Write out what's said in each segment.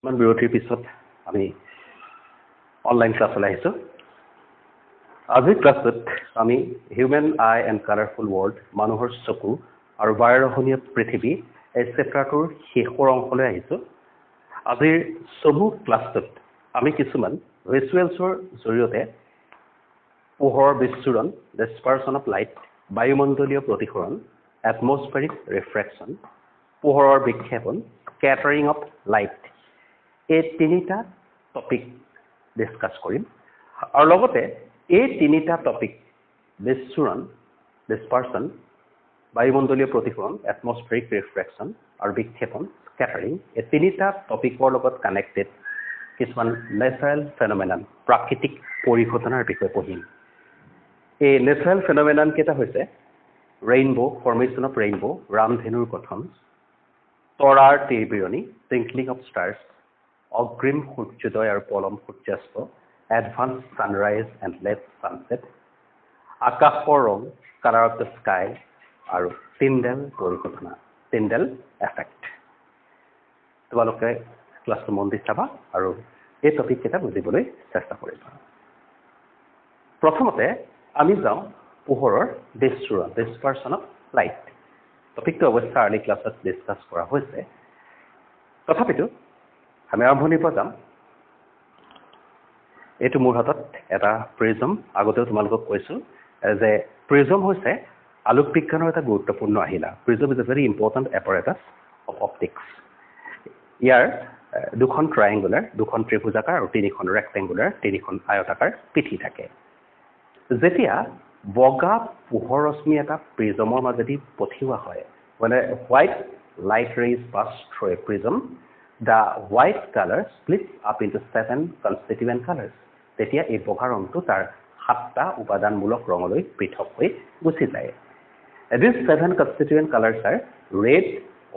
মান বিৰতিৰ পিছত আমি অনলাইন ক্লাছলৈ আহিছোঁ। আজিৰ ক্লাছত আমি human I and colourful world মানুহৰ চকু আৰু বায়ুৰহণীয় পৃথিৱী এই চেপ্টাৰটোৰ শেষৰ অংশলৈ আহিছোঁ। আজিৰ চমু ক্লাছটোত আমি কিছুমান ভিজুৱেলছৰ জৰিয়তে পোহৰৰ বিচ্ছুৰণ, ডিছপাৰচন অফ লাইট, বায়ুমণ্ডলীয় প্ৰতিসৰণ, এটমছফেৰিক ৰিফ্ৰেকশ্যন, পোহৰৰ বিক্ষেপণ, স্কেটাৰিং অফ লাইট, এই তিনিটা টপিক ডিছকাছ কৰিম। আৰু লগতে এই তিনিটা টপিক বিচ্ছুৰণ, ডিছপাৰচন, বায়ুমণ্ডলীয় প্ৰতিসৰণ, এটমছফেৰিক ৰিফ্ৰেকশ্যন আৰু বিক্ষেপণ, স্কেটাৰিং, এই তিনিটা টপিকৰ লগত কানেক্টেড কিছুমান নেচাৰেল ফেন'মেনন, প্ৰাকৃতিক পৰিঘটনাৰ বিষয়ে পঢ়িম। এই নেচাৰেল ফেন'মেনন কেইটা হৈছে ৰেইনবো, ফৰ্মেশ্যন অফ ৰেইনবো, ৰামধেনুৰ গঠন, তৰাৰ তিৰবিৰণি, টুইংকলিং অফ ষ্টাৰ্ছ, অগ্ৰিম সূৰ্যোদয় আৰু পলম সূৰ্যাস্ত, advance sunrise and late sunset, আকাশৰ ৰং, কালাৰ অফ দ্য স্কাই আৰু টিণ্ডেল পৰিঘটনা, টিণ্ডেল এফেক্ট। তোমালোকে ক্লাছটো মন দি চাবা আৰু এই টপিককেইটা বুজিবলৈ চেষ্টা কৰিবা। প্ৰথমতে আমি যাওঁ পোহৰৰ বিচ্ছুৰণ, ডিছপাৰচন অফ লাইট। টপিকটো অৱশ্যে আৰ্লি ক্লাছত ডিছকাছ কৰা হৈছে, তথাপিতো আমি আৰম্ভণিৰ পৰা যাম। এইটো মোৰ হাতত এটা প্ৰিজম। আগতেও তোমালোকক কৈছোঁ যে প্ৰিজম হৈছে আলোক বিজ্ঞানৰ এটা গুৰুত্বপূৰ্ণ আহিলা। Prism is a very important apparatus of optics. ইয়াৰ দুখন ট্ৰায়েংগুলাৰ, দুখন ত্ৰিভুজাকাৰ আৰু তিনিখন ৰেক্টেংগুলাৰ, তিনিখন আয়তাকাৰ পিঠি থাকে। যেতিয়া বগা পোহৰ ৰশ্মি এটা প্ৰিজমৰ মাজেদি পঠিওৱা হয়, when a white light rays pass through a prism, the white color splits up into 7 constituent colors. তেতিয়া এই বগা ৰংটো তাৰ 7টা উপাদানমূলক ৰঙলৈ পৃথক হৈ গুচি যায়। These 7 constituent colors are red,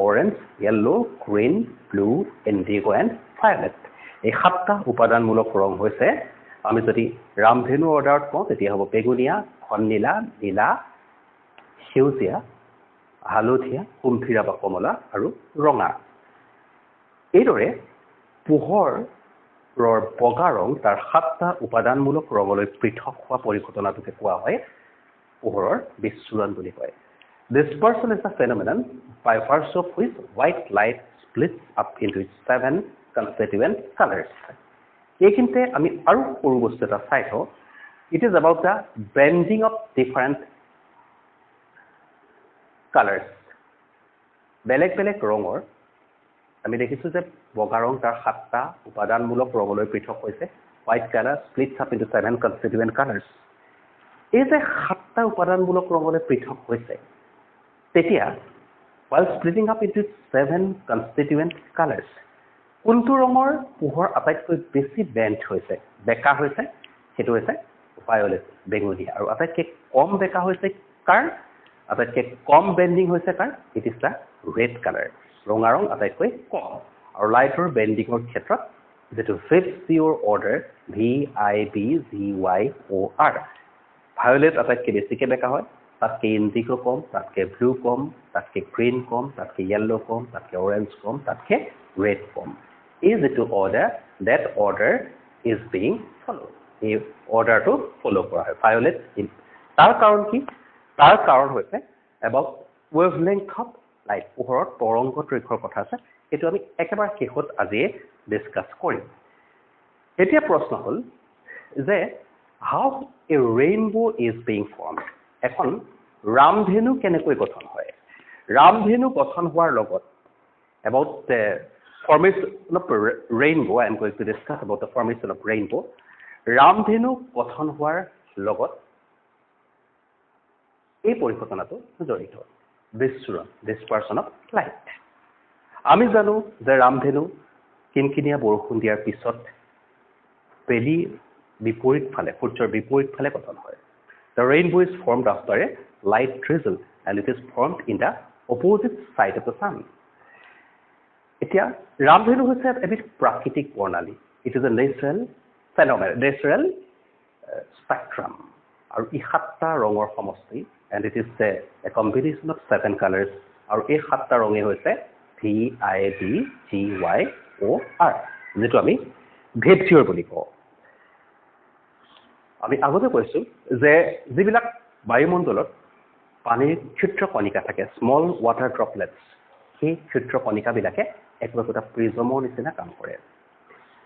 orange, yellow, green, blue, indigo and violet. এই 7টা উপাদানমূলক ৰং হৈছে, আমি যদি ৰামধেনু অৰ্ডাৰত কওঁ তেতিয়া হ'ব বেগুনীয়া, ঘননীলা, নীলা, সেউজীয়া, হালধীয়া, কুম্ভীৰা বা কমলা আৰু ৰঙা। এইদৰে পোহৰৰ বগা ৰং তাৰ 7টা উপাদানমূলক ৰঙলৈ পৃথক হোৱা পৰিঘটনাটোকে কোৱা হয় পোহৰৰ বিচ্ছুৰণ বুলি কয়। Dispersion is a phenomenon by virtue of which white light splits up into 7 constituent colors. এইখিনিতে আমি আৰু সৰু বস্তু এটা চাই থওঁ। It is about the blending of different colors. বেলেগ বেলেগ ৰঙৰ আমি দেখিছোঁ যে বগা ৰং তাৰ 7টা উপাদানমূলক ৰঙলৈ পৃথক হৈছে। White colour splits up into 7 constituent colours. এই যে 7টা উপাদানমূলক ৰঙলৈ পৃথক হৈছে, তেতিয়া while splitting up into 7 constituent colors, কোনটো ৰঙৰ পোহৰ আটাইতকৈ বেছি বেণ্ড হৈছে, বেকা হৈছে, সেইটো হৈছে ভায়লেট, বেঙুনীয়া। আৰু আটাইতকৈ কম বেকা হৈছে কাৰ, আটাইতকৈ কম বেণ্ডিং হৈছে কাৰ, it is the red colour. ৰঙা ৰং আটাইতকৈ কম। আৰু লাইটৰ বেণ্ডিঙৰ ক্ষেত্ৰত যিটো VIBGYOR অৰ্ডাৰ, VIBGYOR, ভায়লেট আটাইতকৈ বেছিকৈ বেকা হয়, তাতকৈ ইণ্ডিগো কম, তাতকৈ ব্লু কম, তাতকৈ গ্ৰীণ কম, তাতকৈ য়েল্ল' কম, তাতকৈ অৰেঞ্জ কম, তাতকৈ ৰেড কম। এই যিটো order, that order is being follow'. এই অৰ্ডাৰটো ফ'ল' কৰা হয় ভায়লেট। তাৰ কাৰণ কি? তাৰ কাৰণ হৈছে এবাউট ৱেভলেংথ অফ লাইট, পোহৰৰ তৰংগ দৈৰ্ঘ্যৰ কথা আছে। সেইটো আমি একেবাৰে শেষত আজিয়ে ডিছকাছ কৰিম। এতিয়া প্ৰশ্ন হ'ল যে how a rainbow is being formed. এখন ৰামধেনু কেনেকৈ গঠন হয়? ৰামধেনু গঠন হোৱাৰ লগত about the formation of rainbow, I am going to discuss about the formation of rainbow. ৰামধেনু গঠন হোৱাৰ লগত এই পৰিঘটনাটো জড়িত, বিচ্ছুৰণ, ডিছপাৰচন অফ লাইট। আমি জানো যে ৰামধেনু কিনকিনীয়া বৰষুণ দিয়াৰ পিছত বেলি বিপৰীত ফালে, সূৰ্যৰ বিপৰীত ফালে গঠন হয়। The rainbow is formed after a light drizzle and it is formed in the opposite side of the sun. এতিয়া ৰামধেনু হৈছে এবিধ প্ৰাকৃতিক প্ৰণালী। It is a natural phenomenon, natural spectrum. আৰু ই 7টা ৰঙৰ সমষ্টি, and it is a combination of 7 colors. আৰু এই 7টা ৰঙে হৈছে VIBGYOR VOR যেটো আমি ভেপচিয়ৰ বুলি কওঁ আমি আগতে কৈছো যে যিবিলাক বায়ুমণ্ডলত পানীৰ ক্ষুদ্ৰ কণিকা থাকে স্মল ওয়াটাৰ ড্ৰপলেটস সেই ক্ষুদ্ৰ কণিকাবিলাকে একোটা প্ৰিজমৰ নিচিনা কাম কৰে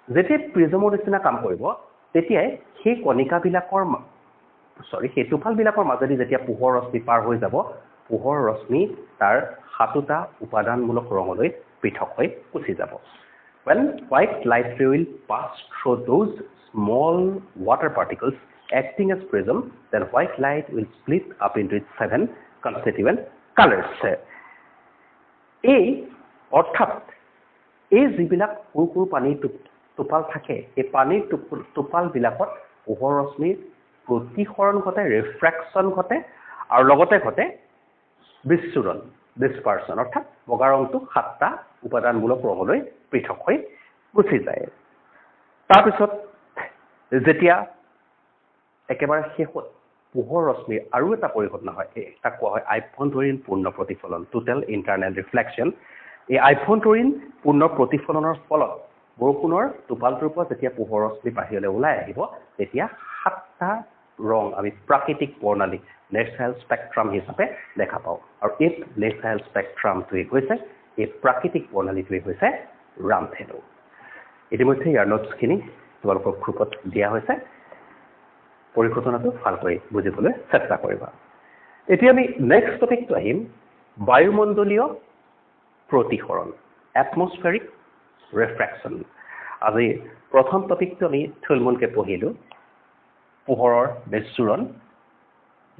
যেতিয়া প্ৰিজমৰ নিচিনা কাম কৰিব তেতিয়াই সেই কণিকাবিলাকৰ সেই টোপালবিলাকৰ মাজেদি যেতিয়া পোহৰ ৰশ্মি পাৰ হৈ যাব পোহৰ ৰশ্মি তাৰ সাতোটা উপাদানমূলক ৰঙলৈ পৃথক হৈ গুচি যাব when white light ray will pass through those small water particles acting as prism then white light will split up into its 7 constituent colors এই অৰ্থাৎ এই যিবিলাক কুকুৰ পানীৰ টোপাল থাকে এই পানীৰ টোপালবিলাকত পোহৰ ৰশ্মিৰ প্ৰতিসৰণ ঘটে ৰিফ্ৰেকশন ঘটে আৰু লগতে ঘটে বিচ্ছুৰণ ডিসপাৰশন অৰ্থাৎ বগা ৰংটো সাতটা উপাদানমূলক ৰঙলৈ পৃথক হৈ গুচি যায় তাৰ পিছত যেতিয়া একেবাৰে শেষত পোহৰ ৰশ্মিৰ আৰু এটা পৰিঘটনা হয় এটা কোৱা হয় আভ্যন্তৰীণ পূৰ্ণ প্ৰতিফলন টোটাল ইন্টাৰনেল ৰিফ্লেকশন এই আভ্যন্তৰীণ পূৰ্ণ প্ৰতিফলনৰ ফলত বৰষুণৰ টোপালটোৰ পৰা যেতিয়া পোহৰ ৰশ্মি বাহিৰলৈ ওলাই আহিব তেতিয়া সাতটা ৰং আমি প্ৰাকৃতিক বৰ্ণালী নেচাৰেল স্পেক্ট্ৰাম হিচাপে দেখা পাওঁ আৰু এই নেচাৰেল স্পেক্ট্ৰামটোৱে হৈছে এই প্ৰাকৃতিক বৰ্ণালীটোৱে হৈছে ৰামধেনু ইতিমধ্যে ইয়াৰ নোটছখিনি তোমালোকৰ গ্ৰুপত দিয়া হৈছে পৰিঘটনাটো ভালকৈ বুজিবলৈ চেষ্টা কৰিবা এতিয়া আমি নেক্সট টপিকটো আহিম বায়ুমণ্ডলীয় প্ৰতিসৰণ এটমস্ফেৰিক ৰিফ্ৰেকশন আজি প্ৰথম টপিকটো আমি থুলমুলকৈ পঢ়িলো পোহৰৰ বিচ্ছুৰণ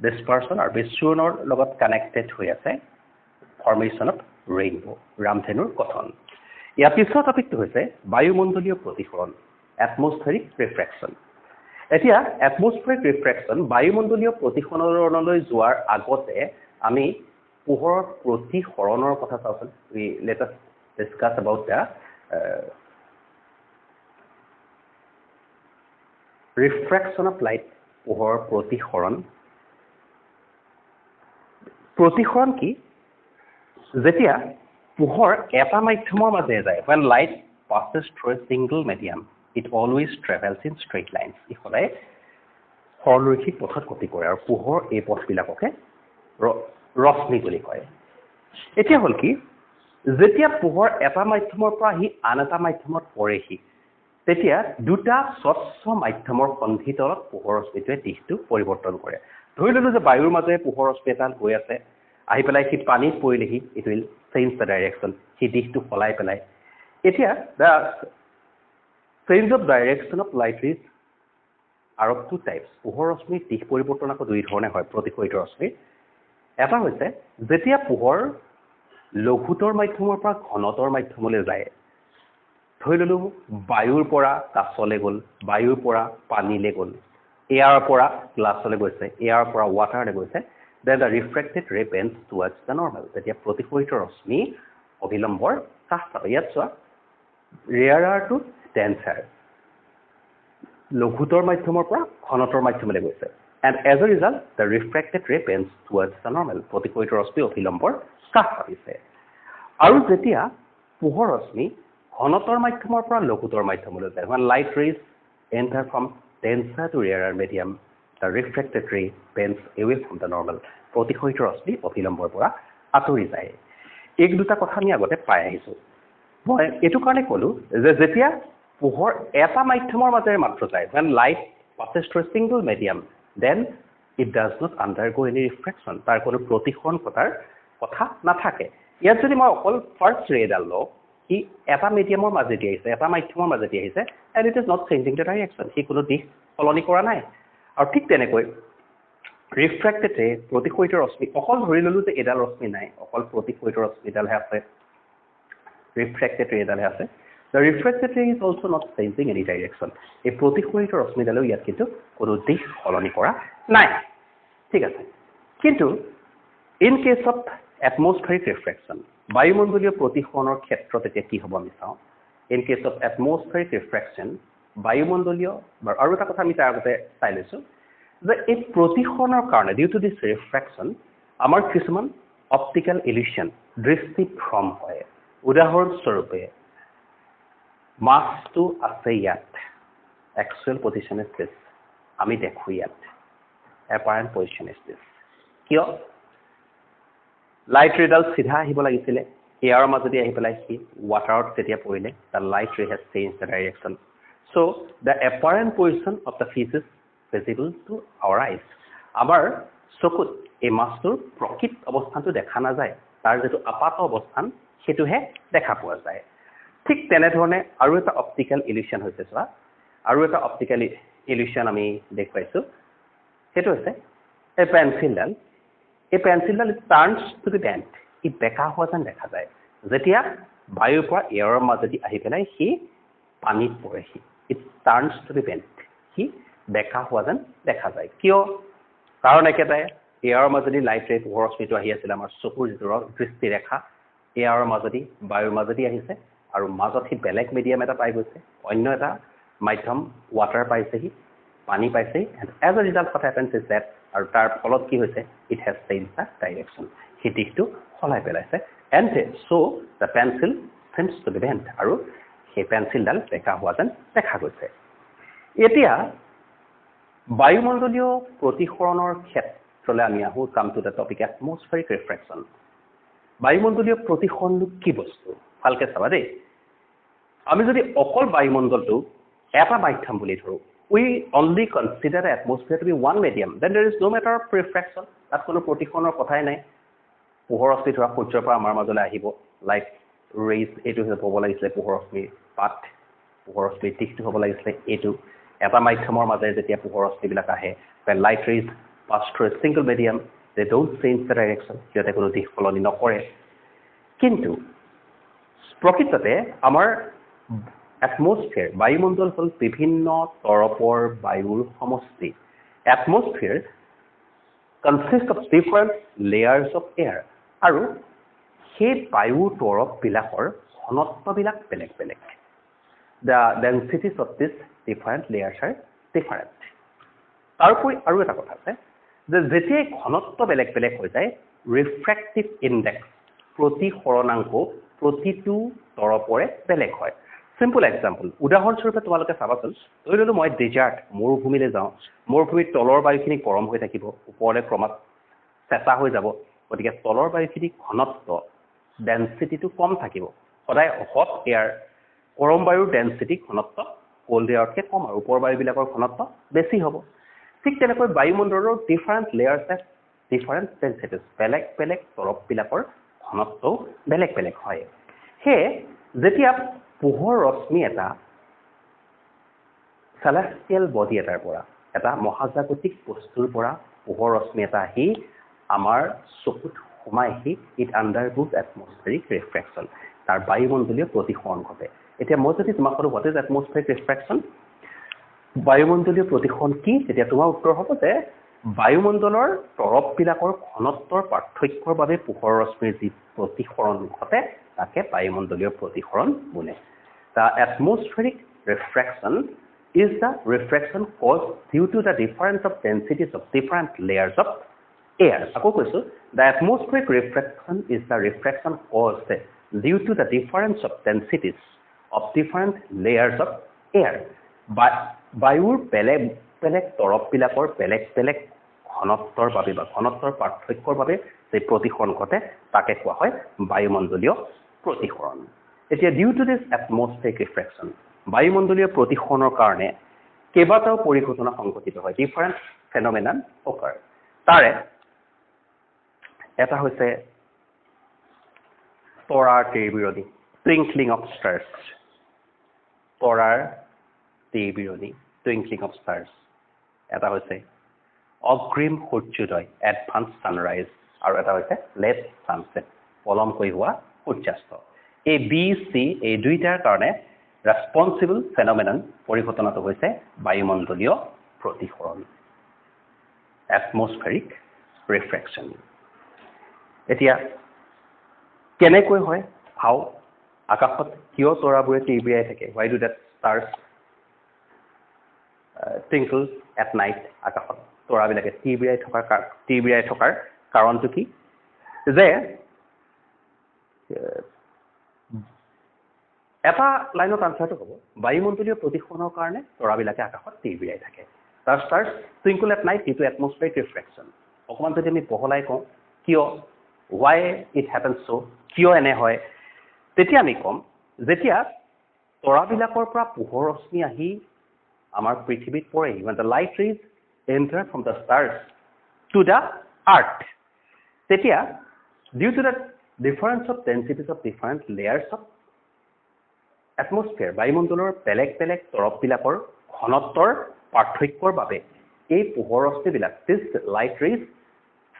ডিসপাৰশন আৰু বিচ্ছুৰণৰ লগত কানেক্টেড হৈ আছে ফৰ্মেশন অফ ৰেইনবো ৰামধেনুৰ গঠন ইয়াৰ পিছৰ টপিকটো হৈছে বায়ুমণ্ডলীয় প্ৰতিসৰণ এটমস্ফেৰিক ৰিফ্ৰেকশন এতিয়া এটমস্ফেৰিক ৰিফ্ৰেকশন বায়ুমণ্ডলীয় প্ৰতিসৰণলৈ যোৱাৰ আগতে আমি পোহৰৰ প্ৰতিসৰণৰ কথা চাওঁচোন let us discuss about the refraction of light পোহৰৰ প্ৰতিসৰণ কি যেতিয়া পোহৰ এটা মাধ্যমৰ মাজেৰে যায় when light passes through a single medium it always travels in straight lines ই সদায় সৰলৰৈখিক পথত গতি কৰে আৰু পোহৰ এই পথবিলাককে ৰশ্মি বুলি কয় এতিয়া হ'ল কি যেতিয়া পোহৰ এটা মাধ্যমৰ পৰা আহি আন এটা মাধ্যমত পৰেহি তেতিয়া দুটা স্বচ্ছ মাধ্যমৰ সন্ধিতলত পোহৰ ৰশ্মিটোৱে দিশটো পৰিৱৰ্তন কৰে ধৰি ললো যে বায়ুৰ মাজেৰে পোহৰ ৰশ্মি এটা গৈ আছে আহি পেলাই সি পানীত পৰিলেহি it will change the direction সি দিশটো সলাই পেলাই এতিয়া the change of direction of light rays are of two types পোহৰ ৰশ্মিৰ দিশ পৰিৱৰ্তন আকৌ দুই ধৰণে হয় প্ৰতিফলিত ৰশ্মি এটা হৈছে যেতিয়া পোহৰ লঘুতৰ মাধ্যমৰ পৰা ঘনতৰ মাধ্যমলৈ যায় ধৰি ললো বায়ুৰ পৰা কাছলৈ গ'ল বায়ুৰ পৰা পানীলৈ গ'ল এয়াৰৰ পৰা গ্লাছলৈ গৈছে এয়াৰৰ পৰা ৱাটাৰলৈ গৈছে then the refracted ray bends towards the normal তেতিয়া প্ৰতিফলিত ৰশ্মি অভিলম্বৰ কাষ চাপে ইয়াত চোৱা rarer to denser লঘুতৰ মাধ্যমৰ পৰা ঘনতৰ মাধ্যমলৈ গৈছে and as a result the refracted ray bends towards the normal প্ৰতিফলিত ৰশ্মি অভিলম্বৰ কাষ চাপিছে আৰু যেতিয়া পোহৰ ৰশ্মি ঘনতৰ মাধ্যমৰ পৰা লঘুতৰ মাধ্যমলৈ যায় when light rays enter from denser to rarer medium the refracted ray bends away from the normal প্ৰতিফলিত ৰশ্মি অভিলম্বৰ পৰা আঁতৰি যায় এক দুটা কথা আমি আগতে পাই আহিছো মই এটো কাৰণে ক'লো যে যেতিয়া পোহৰ এটা মাধ্যমৰ মাজেৰে মাত্ৰ যায় when light passes through a single medium then it does not undergo any refraction তাৰ কোনো প্ৰতিসৰণ ঘটাৰ কথা নাথাকে ইয়াত যদি মই অকল ফাৰ্স্ট ৰে ডাল লওঁ কি এটা মিডিয়ামৰ মাজেদি আহিছে এটা মাধ্যমৰ মাজেদি আহিছে and it is not changing the direction সি কোনো দিশ সলনি কৰা নাই আৰু ঠিক তেনেকৈ ৰিফ্ৰেক্টেড ৰে প্ৰতিফলিত ৰশ্মি অকল ধৰি ললো যে এডাল ৰশ্মি নাই অকল প্ৰতিফলিত ৰশ্মিডালহে আছে ৰিফ্ৰেক্টেড ৰে ডালহে আছে the refracted ray is also not changing any direction এই প্ৰতিফলিত ৰশ্মিডালেও ইয়াত কিন্তু কোনো দিশ সলনি কৰা নাই ঠিক আছে কিন্তু in case of atmospheric refraction বায়ুমণ্ডলীয় প্ৰতিসৰণৰ ক্ষেত্ৰত এতিয়া কি হ'ব আমি চাওঁ in case of atmospheric refraction বায়ুমণ্ডলীয় আৰু এটা কথা আমি তাৰ আগতে চাই লৈছো যে এই প্ৰতিসৰণৰ কাৰণে due to this refraction আমাৰ কিছুমান optical illusion দৃষ্টি ভ্ৰম হয় উদাহৰণ স্বৰূপে মাছটো আছে ইয়াত actual position is this আমি দেখো ইয়াত apparent position is this কিয় লাইট ৰেডাল সিধা আহিব লাগিছিলে এয়াৰ মাজদি আহি পেলাই কি ওয়াটাৰত তেতিয়া পৰিলে the light ray has changed the direction so the apparent position of the fish is visible to our eyes আমাৰ চকুত এই মাছটোৰ প্ৰকৃত অৱস্থানটো দেখা নাযায় তাৰ যেটো আপাত অৱস্থান সেটোহে দেখা পোৱা যায় ঠিক তেনে ধৰণে আৰু এটা অপটিক্যাল ইলিউশন হৈছে চোৱা আৰু এটা অপটিক্যাল ইলিউশন আমি দেখুৱাইছো সেটো হৈছে এই পেন্সিলডাল টাৰ্নছ টু দি বেন্ট ই বেকা হোৱা যেন দেখা যায় যেতিয়া বায়ুৰ পৰা এয়াৰৰ মাজদি আহি পেলাই সি পানীত পৰে সি ইট টাৰ্নছ টু দি বেন্ট সি বেকা হোৱা যেন দেখা যায় কিয় কাৰণ একেটাই এয়াৰৰ মাজদি লাইট ৰে ৰশ্মিটো আহি আছিল আমাৰ চকুৰ দৃষ্টি ৰেখা এয়াৰৰ মাজদি বায়ুৰ মাজদি আহিছে আৰু মাজত হি বেলেগ মিডিয়াম এটা পাই গৈছে অন্য এটা মাধ্যম ওয়াটাৰ পাইছে হি পানী পাইছে and as a result what happens is that আৰু তাৰ ফলত কি হৈছে it has changed the direction হি দিশটো সলাই পেলাইছে and so the pencil seems to be bent আৰু সেই পেন্সিলডাল বেকা হোৱা যেন দেখা গৈছে এতিয়া বায়ুমণ্ডলীয় প্ৰতিসৰণৰ ক্ষেত্ৰলৈ আমি আহো come to the topic atmospheric refraction বায়ুমণ্ডলীয় প্ৰতিসৰণ কি বস্তু ভালকে চাবা দেই আমি যদি অকল বায়ুমণ্ডলটো এটা মাধ্যম বুলি ধৰো we only consider the atmosphere to be one medium then there is no matter of refraction তাত কোনো প্ৰতিসৰণৰ কথাই নাই পোহৰ ৰশ্মি ধৰা সূৰ্যৰ পৰা আমাৰ মাজলৈ আহিব লাইট ৰেজ এটো হ'ব লাগিছিলে পোহৰ ৰশ্মি পাত পোহৰ ৰশ্মি দিশটো হ'ব লাগিছিলে এটো এটা মাধ্যমৰ মাজে যেতিয়া পোহৰ ৰশ্মিবিলাক আহে when light rays pass through a single medium they don't change the direction যেতে কোনো দিশ সলনি নকৰে কিন্তু প্ৰকৃততে আমাৰ atmosphere বায়ুমণ্ডল হল বিভিন্ন তৰপৰ বায়ুৰ সমষ্টি atmosphere consists of different layers of air আৰু সেই বায়ুৰ তৰপ বিলাকৰ ঘনত্ব বিলাক বেলেগ বেলেগ the densities of these different layers are different তাৰোপৰি আৰু এটা কথা আছে যে যেতিয়া ঘনত্ব বেলেগ বেলেগ হৈ যায় ৰিফ্ৰেক্টিভ ইনডেক্স প্ৰতিসৰণাংক প্ৰতিটো তৰপৰে বেলেগ হয় সিম্পল এক্সাম্পল উদাহৰণস্বৰূপে তোমালোকে চাবাচোন ধৰি ললো মই ডেজাৰ্ট মৰুভূমিলৈ যাওঁ মৰুভূমিৰ তলৰ বায়ুখিনি গৰম হৈ থাকিব ওপৰলৈ ক্ৰমাৎ চেঁচা হৈ যাব গতিকে তলৰ বায়ুখিনি ঘনত্ব ডেন্সিটিটো কম থাকিব সদায় হট এয়াৰ গৰম বায়ুৰ ডেন্সিটি ঘনত্ব কোল্ড এয়াৰতকৈ কম আৰু ওপৰ বায়ুবিলাকৰ ঘনত্ব বেছি হ'ব ঠিক তেনেকৈ বায়ুমণ্ডলৰ ডিফাৰেণ্ট লেয়াৰ্ছ ডিফাৰেণ্ট ডেন্সিটিজ বেলেগ বেলেগ তৰপবিলাকৰ ঘনত্ব বেলেগ বেলেগ হয় সেয়ে যেতিয়া পোহৰ ৰশ্মি এটা সেলেষ্টিয়েল বডি এটাৰ পৰা এটা মহাজাগতিক বস্তুৰ পৰা পোহৰ ৰশ্মি এটা আহি আমাৰ চকুত সোমাইহি ইট আণ্ডাৰগোজ এটমস্ফেৰিক ৰিফ্ৰেকশ্যন তাৰ বায়ুমণ্ডলীয় প্ৰতিসৰণ ঘটে এতিয়া মই যদি তোমাক কওঁ হোৱাট ইজ এটমস্ফেৰিক ৰিফ্ৰেকশ্যন বায়ুমণ্ডলীয় প্ৰতিসৰণ কি তেতিয়া তোমাৰ উত্তৰ হ'ব যে বায়ুমণ্ডলৰ তৰপবিলাকৰ ঘনত্বৰ পাৰ্থক্যৰ বাবে পোহৰ ৰশ্মিৰ যি প্ৰতিসৰণ ঘটে তাকে বায়ুমণ্ডলীয় প্ৰতিসৰণ বোলে the atmospheric refraction is the refraction caused due to the difference of densities of different layers of air আকৌ কৈছো the atmospheric refraction is the refraction caused due to the difference of densities of different layers of air বায়ুৰ বেলেগ বেলেগ তৰপবিলাকৰ বেলেগ বেলেগ ঘনত্বৰ বাবে বা ঘনত্বৰ পাৰ্থক্যৰ বাবে যে প্ৰতিসৰণ ঘটে তাকে কোৱা হয় বায়ুমণ্ডলীয় প্ৰতিসৰণ এতিয়া ডিউ টু দিস এটমস্ফেৰিক ৰিফ্ৰেকশ্যন বায়ুমণ্ডলীয় প্ৰতিসৰণৰ কাৰণে কেইবাটাও পৰিঘটনা সংঘটিত হয় ডিফাৰেন্ট ফেনোমেনন অকাৰ তাৰে এটা হৈছে তৰাৰ তীৰবিৰণী টুইংকলিং অফ ষ্টাৰ্ছ তৰাৰ তীৰবিৰণী টুইংকলিং অফ ষ্টাৰ্ছ এটা হৈছে অগ্ৰিম সূৰ্যোদয় এডভান্স ছানৰাইজ আৰু এটা হৈছে লেট ছানছেট পলমকৈ হোৱা সূৰ্যাস্ত এই বি সি এই দুইটাৰ কাৰণে ৰেসপন্সিবল ফেনোমেনন পৰিঘটনাটো হৈছে বায়ুমণ্ডলীয় প্ৰতিসৰণ এটমস্ফেৰিক ৰিফ্ৰেকশ্যন এতিয়া কেনেকৈ হয় হাও আকাশত কিয় তৰাবোৰে তিৰবিৰাই থাকে why do that stars twinkle at night আকাশত তৰাবিলাকে তিৰবিৰাই থকাৰ কাৰণটো কি যে এটা লাইনত আনসাৰটো হ'ব বায়ুমণ্ডলীয় প্ৰদূষণৰ কাৰণে তৰাবিলাকে আকাশত তিৰবিৰাই থাকে তাৰ ষ্টাৰ্ছ টুইংকল এট নাইট ইটো এটমস্ফেৰিক ৰিফ্লেকশ্যন অকমান যদি আমি বহলাই কওঁ কিয় why it happens so কিয় এনে হয় তেতিয়া আমি কম যেতিয়া তৰাবিলাকৰ পৰা পোহৰ ৰশ্মি আহি আমাৰ পৃথিৱীত পৰে when the light rays enter from the stars to the earth তেতিয়া due to the difference of densities of different layers of atmosphere বায়ুমণ্ডলৰ বেলেগ বেলেগ তৰফবিলাকৰ ঘনত্বৰ পাৰ্থক্যৰ বাবে এই পোহৰ ৰশ্মিবিলাক this light rays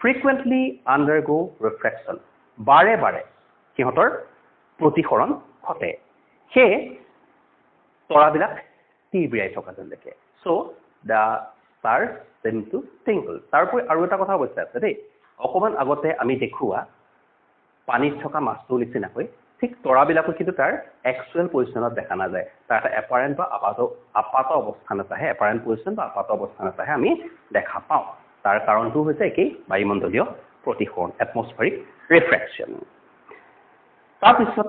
frequently undergo refraction বাৰে বাৰে সিহঁতৰ প্ৰতিসৰণ ঘটে সেই তৰাবিলাক তিৰবিৰাই থকা যেন দেখে so the stars seem to twinkle তাৰপৰি আৰু এটা কথা অৱশ্যে আছে দেই অকমান আগতে আমি দেখুৱা পানীত থকা মাছটো নিচিনাকৈ ঠিক তৰাবিলাকো কিন্তু তাৰ এক্সুৱেল পজিশ্যনত দেখা নাযায় তাৰ এটা এপাৰেণ্ট বা আপাত অৱস্থানত আহে এপাৰেণ্ট পজিশ্যন বা আপাত অৱস্থানত আহে আমি দেখা পাওঁ তাৰ কাৰণটো হৈছে কি বায়ুমণ্ডলীয় প্ৰতিসৰণ এটমস্ফেৰিক ৰিফ্ৰেকশ্যন তাৰপিছত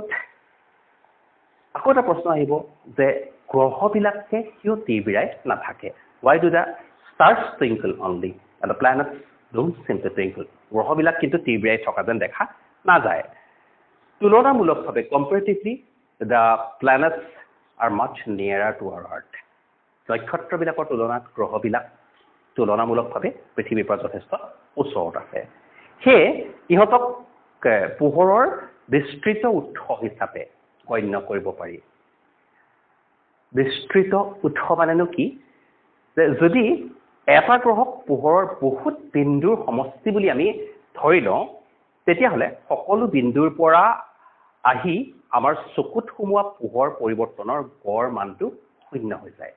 আকৌ এটা প্ৰশ্ন আহিব যে গ্ৰহবিলাকে কিয় তিৰবিৰাই নাথাকে why do the stars twinkle only and the planets don't seem to twinkle গ্ৰহবিলাক কিন্তু তিৰবিৰাই থকা যেন দেখা নাযায় তুলনামূলকভাৱে comparatively the planets are much nearer to our earth নক্ষত্ৰবিলাকৰ তুলনাত গ্ৰহবিলাক তুলনামূলকভাৱে পৃথিৱীৰ পৰা যথেষ্ট ওচৰত আছে সেয়ে ইহঁতক পোহৰৰ বিস্তৃত উৎস হিচাপে গণ্য কৰিব পাৰি বিস্তৃত উৎস মানেনো কি যে যদি এটা গ্ৰহক পোহৰৰ বহুত বিন্দুৰ সমষ্টি বুলি আমি ধৰি লওঁ তেতিয়াহ'লে সকলো বিন্দুৰ পৰা আহি আমাৰ চকুত সোমোৱা পোহৰ পৰিৱৰ্তনৰ গড় মানটো শূন্য হৈ যায়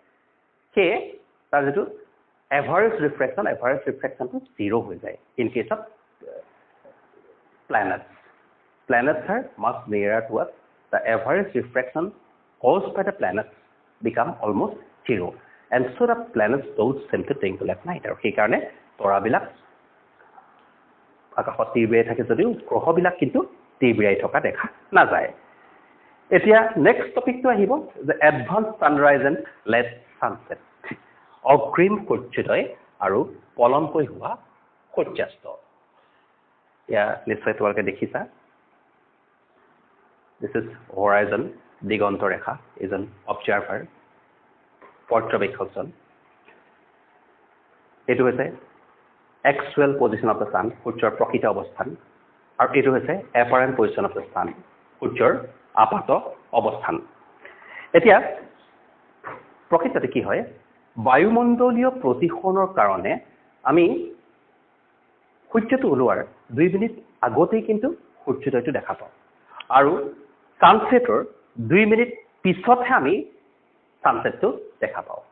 সেয়ে তাৰ যেটো average refraction to 0 হৈ যায় in case of planets are much nearer to us the average refraction caused by the planets become almost 0 and so the planets don't seem to twinkle at night আৰু সেই কাৰণে তৰাবিলাক আকাশত তিৰবিৰাই থাকে যদিও গ্ৰহবিলাক কিন্তু তিৰবিৰাই থকা দেখা নাযায় এতিয়া নেক্সট টপিকটো আহিব যে এডভান্স সানৰাইজ এণ্ড লেট সানছেট অগ্ৰিম সূৰ্যোদয় আৰু পলমকৈ হোৱা সূৰ্যাস্ত ইয়া নিশ্চয় তোমালোকে দেখিছা দিস ইজ হৰাইজন দিগন্ত ৰেখা এজন অবজাৰ্ভাৰ পৰ্যবেক্ষকজন এইটো হৈছে actual position of the sun সূৰ্যৰ প্ৰকৃত অৱস্থান আৰু এইটো হৈছে apparent position of the sun সূৰ্যৰ আপাত অৱস্থান এতিয়া প্ৰকৃততে কি হয় বায়ুমণ্ডলীয় প্ৰদূষণৰ কাৰণে আমি সূৰ্যটো ওলোৱাৰ 2 মিনিট আগতেই কিন্তু সূৰ্যোদয়টো দেখা পাওঁ আৰু সানছেটৰ 2 মিনিট পিছতহে আমি সানছেটটো দেখা পাওঁ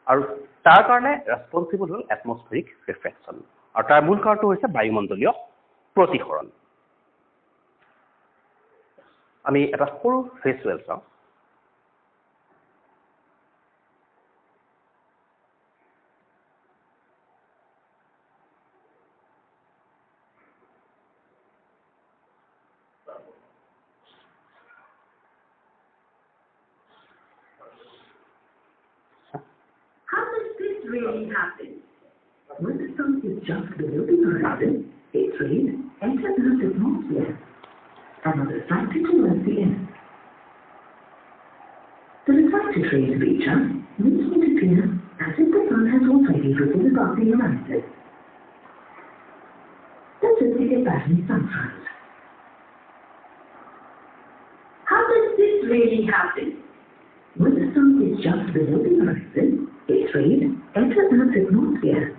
আৰু তাৰ কাৰণে ৰেসপন্সিবল হ'ল এটমস্ফেৰিক ৰিফ্ৰেকশ্যন আৰু তাৰ মূল কাৰণটো হৈছে বায়ুমণ্ডলীয় প্ৰতিসৰণ আমি এটা সৰু ভিজুৱেল চাওঁ really happens? When the sun is just below the horizon, its rays enter the atmosphere and are refracted towards the earth. The refracted rays reach us, making it appear as if the sun has already risen above the horizon. This is the Tibetan sunrise. How does this really happen? When the sun is just below the horizon, its rays enter Earth's atmosphere.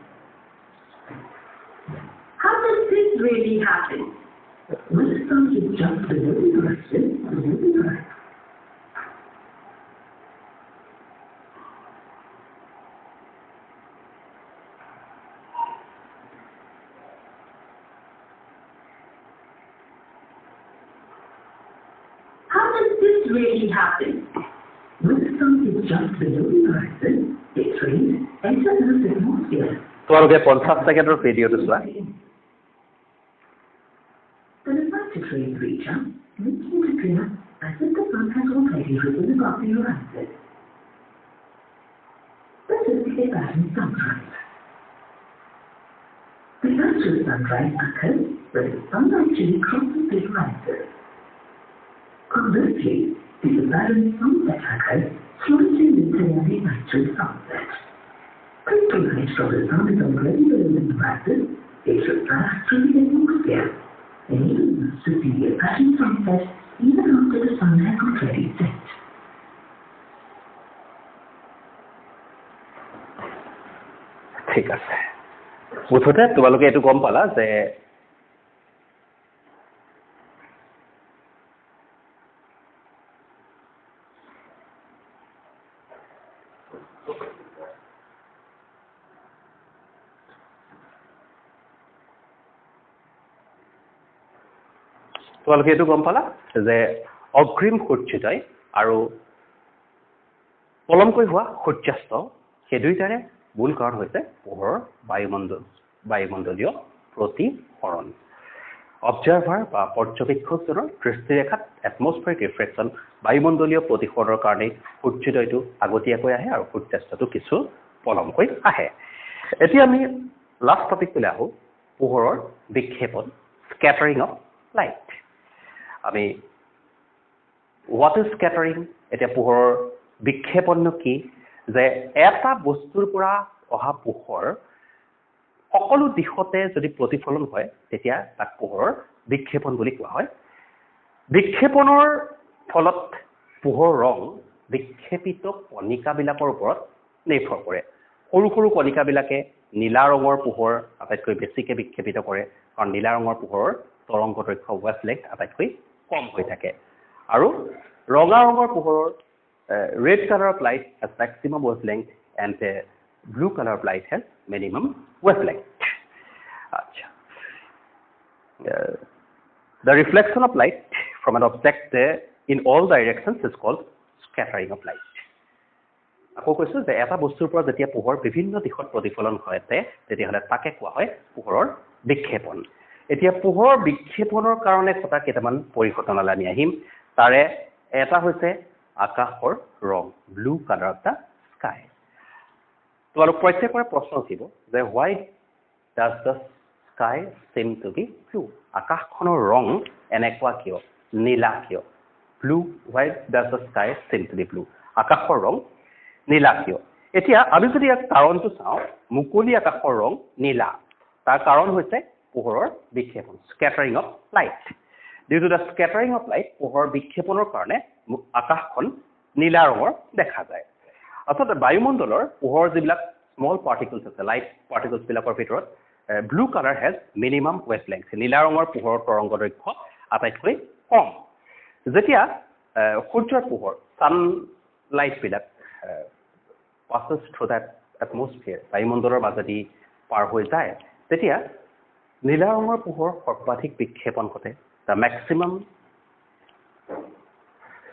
How does this really happen? When the sun is just below the horizon, How does this really happen? When the sun is just below the horizon, its rays enter Earth's atmosphere. তোমালোকে 50 সেকেন্ডৰ ভিডিঅ'টো চোৱা The refracted rays reach us, making it appear as if the sun has already risen above the horizon. This is the Tibetan sunrise. The natural sunrise occurs when the sun actually crosses the horizon. Conversely, the Tibetan sunset occurs slightly later than the natural sunset. Crystal light from the sun is already below the horizon. It should pass through the atmosphere, enabling us to see the Tibetan sunset even after the sun has already set. ঠিক আছে মুঠতে তোমালোকে এইটো গম পালা যে তোমালোকে এইটো গম পালা যে অগ্ৰিম সূৰ্যোদয় আৰু পলমকৈ হোৱা সূৰ্যাস্ত সেই দুইটাৰে মূল কাৰণ হৈছে পোহৰৰ বায়ুমণ্ডলীয় প্ৰতিফলন অবজাৰ্ভাৰ বা পৰ্যবেক্ষকজনৰ দৃষ্টিৰেখাত এটমস্ফেৰিক ৰিফ্ৰেকশ্যন বায়ুমণ্ডলীয় প্ৰতিফলনৰ কাৰণে সূৰ্যোদয়টো আগতীয়াকৈ আহে আৰু সূৰ্যাস্তটো কিছু পলমকৈ আহে এতিয়া আমি লাষ্ট টপিকলৈ আহোঁ পোহৰৰ বিক্ষেপণ স্কেটাৰিং অফ লাইট আমি হোৱাট ইজ স্কেটাৰিং এতিয়া পোহৰৰ বিক্ষেপণনো কি যে এটা বস্তুৰ পৰা অহা পোহৰ সকলো দিশতে যদি প্ৰতিফলন হয় তেতিয়া তাক পোহৰৰ বিক্ষেপণ বুলি কোৱা হয় বিক্ষেপণৰ ফলত পোহৰৰ ৰং বিক্ষেপিত কণিকাবিলাকৰ ওপৰত নিৰ্ভৰ কৰে সৰু সৰু কণিকাবিলাকে নীলা ৰঙৰ পোহৰ আটাইতকৈ বেছিকৈ বিক্ষেপিত কৰে কাৰণ নীলা ৰঙৰ পোহৰৰ তৰংগ দৈৰ্ঘ্য ৱেভলেংথ আটাইতকৈ কম হৈ থাকে আৰু ৰঙা ৰঙৰ পোহৰৰ red color of light has maximum wavelength and blue color of light has minimum wavelength. The reflection of light from an object in all directions is called scattering of light. আকৌ কৈছো যে এটা বস্তুৰ পৰা যেতিয়া পোহৰ বিভিন্ন দিশত প্ৰতিফলন হয় তেতিয়াহ'লে তাকে কোৱা হয় পোহৰৰ বিক্ষেপণ এতিয়া পোহৰৰ বিক্ষেপণৰ কাৰণে কথা কেইটামান পৰিঘটনালৈ আমি আহিম তাৰে এটা হৈছে আকাশৰ ৰং blue colour of the sky তোমালোক প্ৰত্যেকৰে প্ৰশ্ন উঠিব যে why does the sky seem to be blue আকাশখনৰ ৰং এনেকুৱা কিয় নীলা কিয় blue why does the sky seem to be blue আকাশৰ ৰং নীলা কিয় এতিয়া আমি যদি ইয়াৰ কাৰণটো চাওঁ মুকলি আকাশৰ ৰং নীলা তাৰ কাৰণ হৈছে পোহৰৰ বিক্ষেপণ scattering of light Due to the scattering of light, পোহৰ বিক্ষেপণৰ কাৰণে আকাশখন নীলা ৰঙৰ দেখা যায়। অৰ্থাৎ বায়ুমণ্ডলৰ পোহৰ যিবিলাক স্মল পাৰ্টিকলছ আছে লাইট পাৰ্টিকলছ বিলাকৰ ভিতৰত ব্লু কালাৰ হেজ মিনিমাম ৱেভলেংথ নীলা ৰঙৰ পোহৰৰ তৰংগ দৈৰ্ঘ্য আটাইতকৈ কম যেতিয়া সূৰ্যৰ পোহৰ সানলাইট বিলাক passes through that atmosphere বায়ুমণ্ডলৰ মাজেদি পাৰ হৈ যায় তেতিয়া নীলা ৰঙৰ পোহৰ সৰ্বাধিক বিক্ষেপণ ঘটে The maximum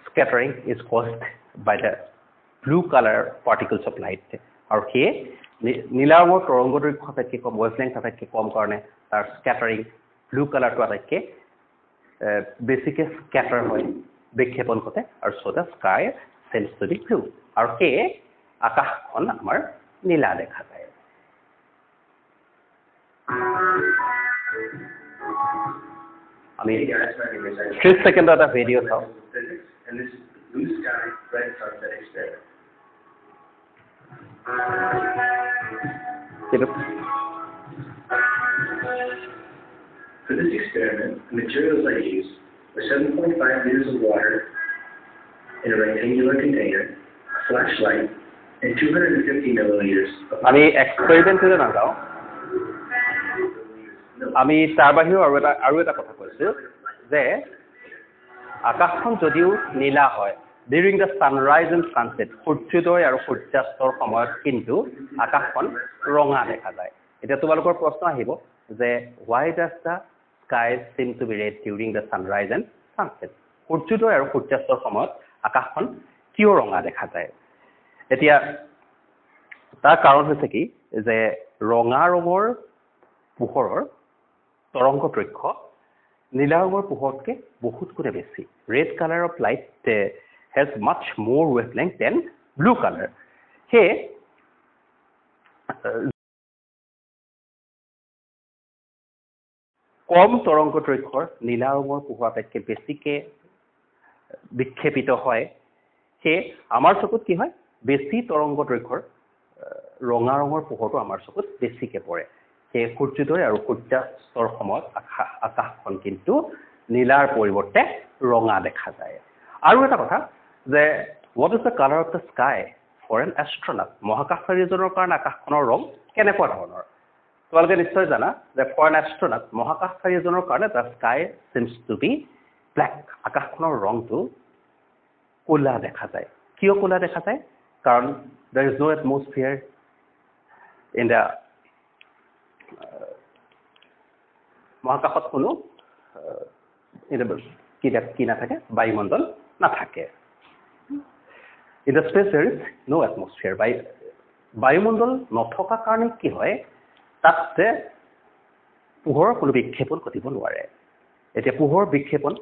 scattering is caused by the blue color particles of light. আৰু সেই নীলা ৰঙৰ তৰংগ দৈৰ্ঘ্য আটাইতকৈ কম ৱেভলেংথ আটাইতকৈ কম কাৰণে তাৰ স্কেটাৰিং ব্লু কালাৰটো আটাইতকৈ বেছিকৈ স্কেটাৰ হয় বিক্ষেপণ ঘটে আৰু so the sky seems to be blue. আৰু সেই আকাশখন আমাৰ নীলা দেখা যায় আমি 30 সেকেন্ডৰ এটা ভিডিঅ' চাওঁ and this blue sky red sunset experiment. For this experiment, the materials I used were 7.5 liters of water in a rectangular container, a flashlight, and 250 milliliters of আমি এক্সপেৰিমেণ্টলৈ নাযাওঁ আমি তাৰ বাহিৰেও আৰু এটা কথা কৈছোঁ যে আকাশখন যদিও নীলা হয় during the sunrise and sunset সূৰ্যোদয় আৰু সূৰ্যাস্তৰ সময়ত কিন্তু আকাশখন ৰঙা দেখা যায় এতিয়া তোমালোকৰ প্ৰশ্ন আহিব যে why does the sky seem to be red during the sunrise and sunset সূৰ্যোদয় আৰু সূৰ্যাস্তৰ সময়ত আকাশখন কিয় ৰঙা দেখা যায় এতিয়া তাৰ কাৰণ হৈছে কি যে ৰঙা ৰঙৰ পোহৰৰ তৰংগ দৈৰ্ঘ্য নীলা ৰঙৰ পোহৰতকৈ বহুত গুণে বেছি red colour of light has much more wavelength then blue colour সেয়ে কম তৰংগ দৈৰ্ঘ্যৰ নীলা ৰঙৰ পোহৰ আটাইতকৈ বেছিকৈ বিক্ষেপিত হয় সেয়ে আমাৰ চকুত কি হয় বেছি তৰংগ দৈৰ্ঘ্যৰ ৰঙা ৰঙৰ পোহৰটো আমাৰ চকুত বেছিকৈ পৰে সেয়ে সূৰ্যোদয় আৰু সূৰ্যাস্তৰ সময়ত আকাশখন কিন্তু নীলাৰ পৰিৱৰ্তে ৰঙা দেখা যায় আৰু এটা কথা যে what is the colour of the sky for an astronaut মহাকাশচাৰী এজনৰ কাৰণে আকাশখনৰ ৰং কেনেকুৱা ধৰণৰ তোমালোকে নিশ্চয় জানা যে ফৰ এন এষ্ট্ৰনট মহাকাশচাৰী এজনৰ কাৰণে the sky seems to be black আকাশখনৰ ৰংটো ক'লা দেখা যায় কিয় ক'লা দেখা যায় কাৰণ there is no atmosphere in the মহাকাশত কোনো কি নাথাকে বায়ুমণ্ডল নাথাকে in the space there is no atmosphere বায়ুমণ্ডল নথকা কাৰণে কি হয় তাতে পোহৰৰ কোনো বিক্ষেপণ ঘটিব নোৱাৰে এতিয়া পোহৰ বিক্ষেপণ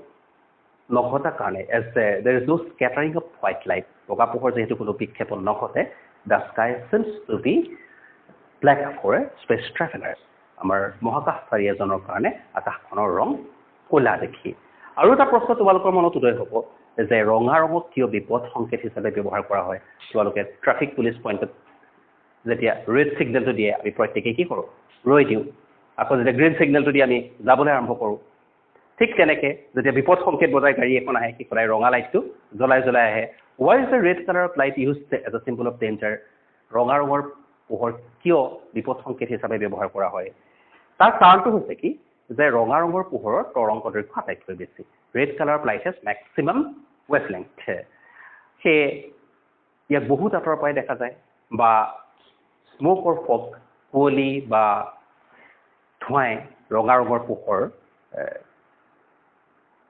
নঘটাৰ কাৰণে as there is no scattering of white light বগা পোহৰ যিহেতু কোনো বিক্ষেপণ নঘটে the sky seems to be black for a space traveller আমাৰ মহাকাশচাৰী এজনৰ কাৰণে আকাশখনৰ ৰং ক'লা দেখি আৰু এটা প্ৰশ্ন তোমালোকৰ মনত উদয় হ'ব যে ৰঙা ৰঙক কিয় বিপদ সংকেত হিচাপে ব্যৱহাৰ কৰা হয় তোমালোকে ট্ৰাফিক পুলিচ পইণ্টত যেতিয়া ৰেড ছিগনেলটো দিয়ে আমি প্ৰত্যেকেই কি কৰোঁ ৰৈ দিওঁ আকৌ যেতিয়া গ্ৰীণ ছিগনেলটো দি আমি যাবলৈ আৰম্ভ কৰোঁ ঠিক তেনেকৈ যেতিয়া বিপদ সংকেত বজাই গাড়ী এখন আহে কি সদায় ৰঙা লাইটটো জ্বলাই আহে why is the red colour of light use as a symbol of danger ৰঙা ৰঙৰ পোহৰ কিয় বিপদ সংকেত হিচাপে ব্যৱহাৰ কৰা হয় তাৰ কাৰণটো হৈছে কি যে ৰঙা ৰঙৰ পোহৰৰ তৰংগ দৈৰ্ঘ্য আটাইতকৈ বেছি red colour of light has maximum wavelength সেয়ে ইয়াক বহুত আঁতৰৰ পৰাই দেখা যায় বা স্ম'ক অৰ ফগ কুঁৱলী বা ধোঁৱাই ৰঙা ৰঙৰ পোহৰ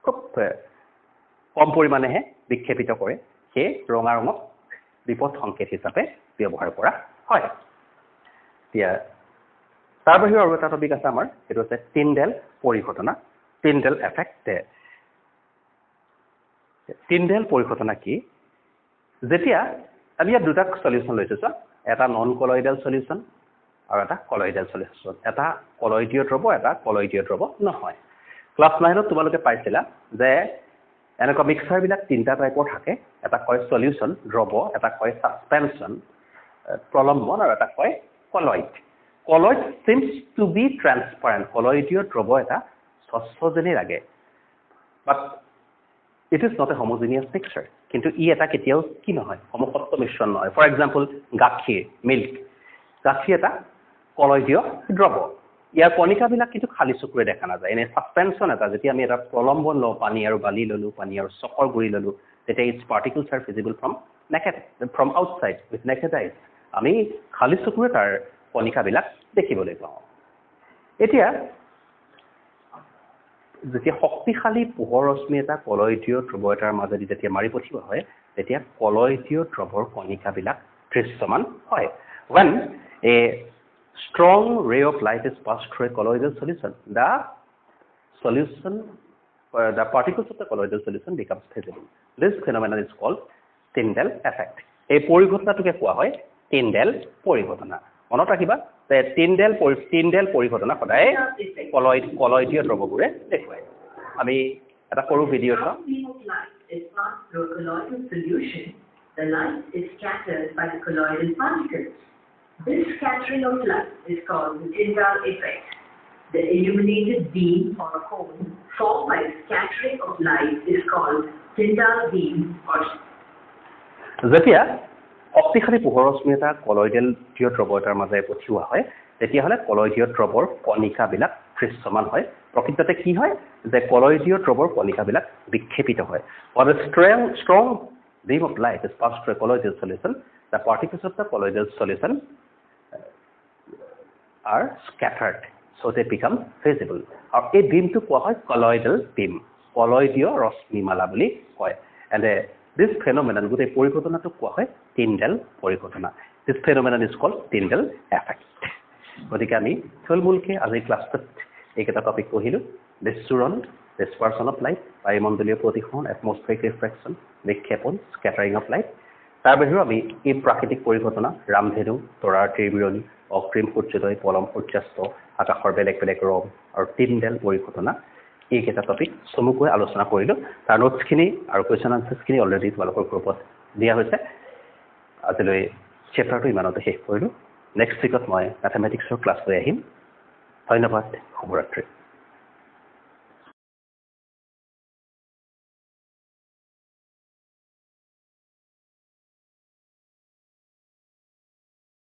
খুব কম পৰিমাণেহে বিক্ষেপিত কৰে সেয়ে ৰঙা ৰঙক বিপদ সংকেত হিচাপে ব্যৱহাৰ কৰা হয় এতিয়া তাৰ বাহিৰেও আৰু এটা টপিক আছে আমাৰ সেইটো হৈছে টিণ্ডেল পৰিঘটনা টিণ্ডেল এফেক্ট টিণ্ডেল পৰিঘটনা কি যেতিয়া আমি ইয়াত দুটা সলিউশ্যন লৈছোঁ চোৱা এটা নন কলয়ডেল সলিউশ্যন আৰু এটা কলয়ডেল সলিউশ্যন এটা কলয়ডীয় দ্ৰৱ এটা কলয়ডীয় দ্ৰৱ নহয় ক্লাছ 9ত তোমালোকে পাইছিলা যে এনেকুৱা মিক্সাৰবিলাক তিনিটা টাইপৰ থাকে এটা কয় সলিউশ্যন দ্ৰৱ এটা কয় ছাছপেনশ্যন প্ৰলম্বন আৰু এটা কয় colloid colloid seems to be transparent কলয়ডীয় দ্ৰৱ এটা স্বচ্ছ যেনেই লাগে but it is not a homogeneous mixture কিন্তু ই এটা কেতিয়াও কি নহয় সমসত্ব মিশ্ৰণ নহয় ফৰ এক্সাম্পল গাখীৰ মিল্ক গাখীৰ এটা কলয়ডীয় দ্ৰৱ ইয়াৰ কণিকাবিলাক কিন্তু খালী চকুৰে দেখা নাযায় এনে ছাছপেনশ্যন এটা যেতিয়া আমি এটা প্ৰলম্বন লওঁ পানী আৰু বালি ল'লোঁ পানী আৰু চকৰ গুৰি ল'লোঁ তেতিয়া its particles are visible from outside with naked eyes আমি খালী চকুৰে তাৰ কণিকাবিলাক দেখিবলৈ পাওঁ এতিয়া যেতিয়া শক্তিশালী পোহৰ ৰশ্মি এটা কলয়ডীয় দ্ৰৱ এটাৰ মাজেদি যেতিয়া মাৰি পঠিওৱা হয় তেতিয়া কলয়ডীয় দ্ৰৱৰ কণিকাবিলাক দৃশ্যমান হয় when a strong ray of light is passed through a colloidal solution the particles of the colloidal solution becomes visible this phenomenon is called Tyndall effect এই পৰিঘটনাটোকে কোৱা হয় টিণ্ডেল পৰিঘটনা মনত ৰাখিবা যে টিণ্ডেল পৰিঘটনা সদায় কলয়ডীয় দ্ৰৱবোৰে দেখুৱায় আমি এটা সৰু ভিডিঅ' চাওঁ Is passed through a colloidal solution, the light is scattered by the colloidal particles. This scattering of light is called the Tyndall effect. The illuminated beam or cone formed by the scattering of light is called Tyndall beam or যেতিয়া শক্তিশালী পোহৰ ৰশ্মি এটা কলয়ডেল দ্ৰৱ এটাৰ মাজেৰে পঠিওৱা হয় তেতিয়াহ'লে কলয়ডীয় দ্ৰৱৰ কণিকাবিলাক দৃশ্যমান হয় প্ৰকৃততে কি হয় যে কলয়ডীয় দ্ৰৱৰ কণিকাবিলাক বিক্ষেপিত হয় or a strong beam of light is passed through a colloidal solution the particles of the colloidal solution are scattered so they become visible আৰু এই বিমটো কোৱা হয় কলয়ডেল বিম কলয়ডীয় ৰশ্মিমালা বুলি কয় and this phenomenon গোটেই পৰিঘটনাটো কোৱা হয় টিণ্ডেল পৰিঘটনা this phenomenon is called Tyndall effect গতিকে আমি থুলমূলকৈ আজি ক্লাছত এইকেইটা টপিক পঢ়িলোঁ বিশ্বৰণ ডিছপাৰচন অফ লাইট বায়ুমণ্ডলীয় প্ৰতিসৰণ এটমস্ফেৰিক ৰিফ্ৰেকশ্যন নিক্ষেপণ স্কেটাৰিং অফ লাইট তাৰ বাহিৰেও আমি এই প্ৰাকৃতিক পৰিঘটনা ৰামধেনু তৰাৰ ত্ৰিবিৰণী অগ্ৰিম সূৰ্যোদয় পলম সূৰ্যাস্ত আকাশৰ বেলেগ বেলেগ ৰং আৰু তিনডাল পৰিঘটনা এইকেইটা টপিক চমুকৈ আলোচনা কৰিলোঁ তাৰ নোটছখিনি আৰু কুৱেশ্যন আনচাৰ্ছখিনি অলৰেডি তোমালোকৰ গ্ৰুপত দিয়া হৈছে আজিলৈ চেপ্টাৰটো ইমানতে শেষ কৰিলোঁ নেক্সট উইকত মই মেথমেটিক্সৰ ক্লাছ লৈ আহিম ধন্যবাদ শুভৰাত্ৰি